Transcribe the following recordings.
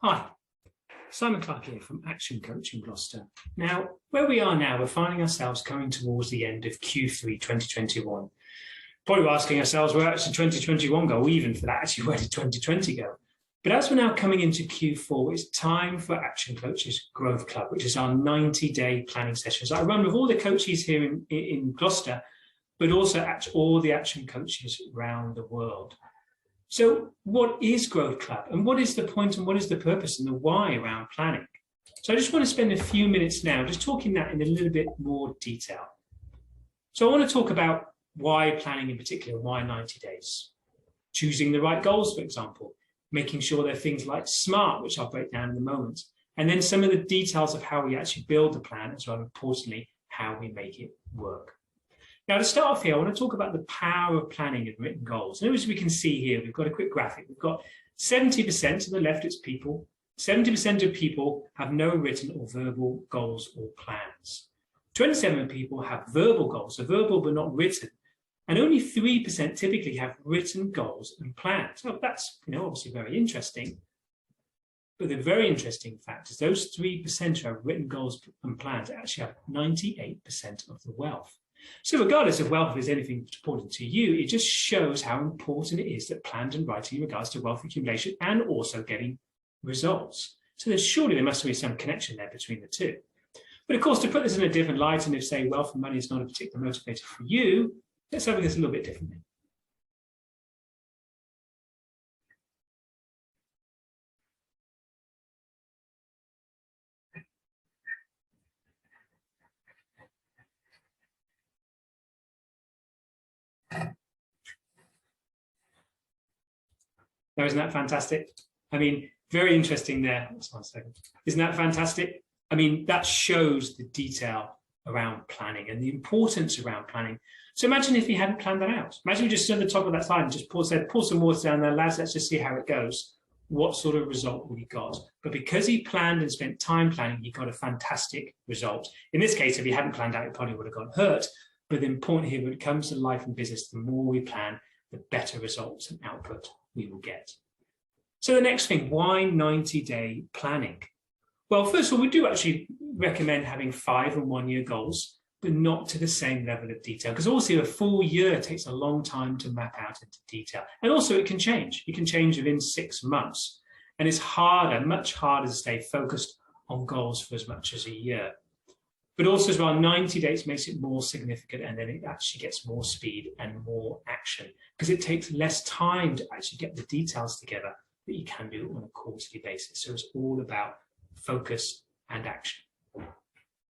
Hi, Simon Clark here from ActionCOACH in Gloucester. Now, where we are now, we're finding ourselves coming towards the end of Q3 2021. Probably asking ourselves, where actually 2021 go, or even for that, actually, where did 2020 go? But as we're now coming into Q4, it's time for ActionCOACH's Growth Club, which is our 90-day planning sessions I run with all the coaches here in Gloucester, but also at all the Action Coaches around the world. So what is Growth Club, and what is the point and what is the purpose and the why around planning? So I just want to spend a few minutes now just talking that in a little bit more detail. So I want to talk about why planning in particular, why 90 days. Choosing the right goals, for example, making sure they're things like SMART, which I'll break down in a moment, and then some of the details of how we actually build the plan, as well as importantly, how we make it work. Now, to start off here, I want to talk about the power of planning and written goals. And as we can see here, we've got a quick graphic. We've got 70% on the left, it's people. 70% of people have no written or verbal goals or plans. 27% of people have verbal goals, so verbal but not written. And only 3% typically have written goals and plans. So that's obviously very interesting. But the very interesting fact is those 3% who have written goals and plans actually have 98% of the wealth. So regardless of wealth is anything important to you, it just shows how important it is that planned and writing in regards to wealth accumulation and also getting results. So surely there must be some connection there between the two. But of course, to put this in a different light, and if say wealth and money is not a particular motivator for you, let's have this a little bit differently. Now, isn't that fantastic? I mean, very interesting there. Just 1 second. Isn't that fantastic? I mean, that shows the detail around planning and the importance around planning. So imagine if you hadn't planned that out. Imagine you just stood at the top of that slide and just pour some water down there, lads, let's just see how it goes. What sort of result would he got? But because he planned and spent time planning, he got a fantastic result. In this case, if he hadn't planned out, he probably would have got hurt. But the important here, when it comes to life and business, the more we plan, the better results and output we will get. So the next thing, why 90-day planning? Well, first of all, we do actually recommend having 5 and 1 year goals, but not to the same level of detail, because also a full year takes a long time to map out into detail. And also it can change. It can change within 6 months. And it's harder, much harder to stay focused on goals for as much as a year. But also as well, 90 days makes it more significant, and then it actually gets more speed and more action, because it takes less time to actually get the details together that you can do on a quarterly basis. So it's all about focus and action.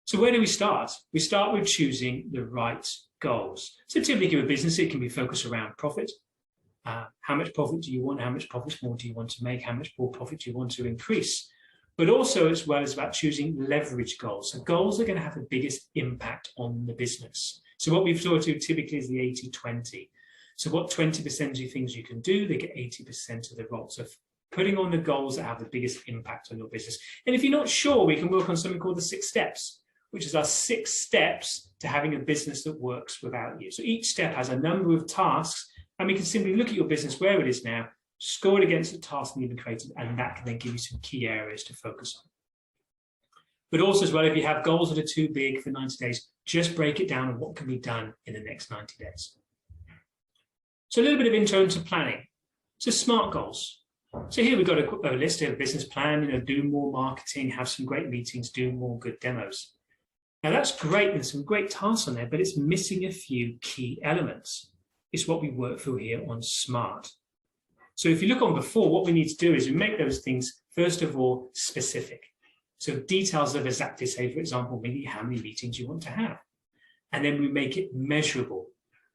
So where do we start? We start with choosing the right goals. So typically with business, it can be focused around profit. How much profit do you want? How much profit more do you want to make? How much more profit do you want to increase? But also as well as about choosing leverage goals. So goals are going to have the biggest impact on the business. So what we've thought of typically is the 80-20. So what 20% of things you can do, they get 80% of the role. So putting on the goals that have the biggest impact on your business. And if you're not sure, we can work on something called the 6 steps, which is our 6 steps to having a business that works without you. So each step has a number of tasks, and we can simply look at your business where it is now, score it against the task that you've created, and that can then give you some key areas to focus on. But also as well, if you have goals that are too big for 90 days, just break it down on what can be done in the next 90 days. So a little bit of intro into planning. So SMART goals. So here we've got a list of a business plan, do more marketing, have some great meetings, do more good demos. Now that's great, there's some great tasks on there, but it's missing a few key elements. It's what we work through here on SMART. So if you look on before, what we need to do is we make those things, first of all, specific. So details of exactly, say, for example, maybe how many meetings you want to have. And then we make it measurable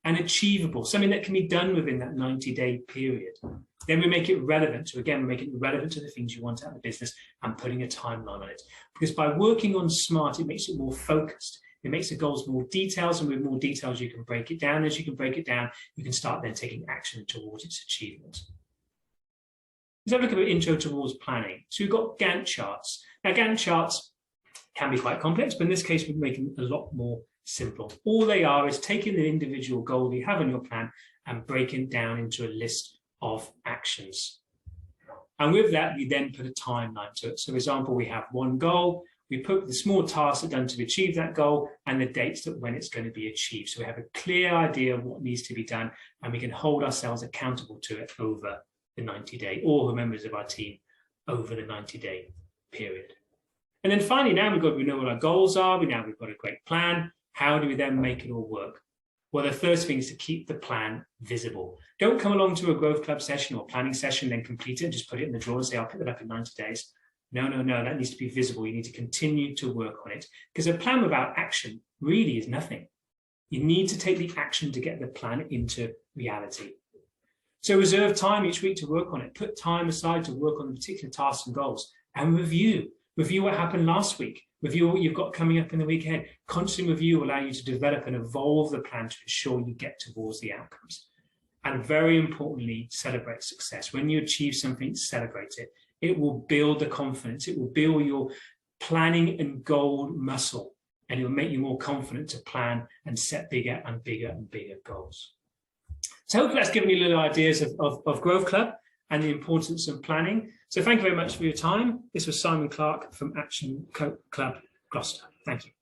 and achievable, something that can be done within that 90-day period. Then we make it relevant. So again, we make it relevant to the things you want out of the business and putting a timeline on it. Because by working on SMART, it makes it more focused. It makes the goals more details, and with more details, you can break it down. As you can break it down, you can start then taking action towards its achievement. Let's have a look at an intro towards planning. So we've got Gantt charts. Now, Gantt charts can be quite complex, but in this case, we're making it a lot more simple. All they are is taking the individual goal you have in your plan and breaking it down into a list of actions. And with that, we then put a timeline to it. So for example, we have one goal, we put the small tasks that are done to achieve that goal and the dates that when it's going to be achieved. So we have a clear idea of what needs to be done, and we can hold ourselves accountable to it over the 90-day, all the members of our team over the 90-day period. And then finally, now we know what our goals are, we've got a great plan. How do we then make it all work? Well, the first thing is to keep the plan visible. Don't come along to a Growth Club session or planning session, then complete it and just put it in the drawer and say, I'll pick it up in 90 days. No, that needs to be visible. You need to continue to work on it, because a plan without action really is nothing. You need to take the action to get the plan into reality. So reserve time each week to work on it. Put time aside to work on the particular tasks and goals, and review. Review what happened last week. Review what you've got coming up in the week ahead. Constant review will allow you to develop and evolve the plan to ensure you get towards the outcomes. And very importantly, celebrate success. When you achieve something, celebrate it. It will build the confidence. It will build your planning and goal muscle, and it will make you more confident to plan and set bigger and bigger and bigger goals. So hopefully that's given you little ideas of Growth Club and the importance of planning. So thank you very much for your time. This was Simon Clark from ActionCOACH Club Gloucester. Thank you.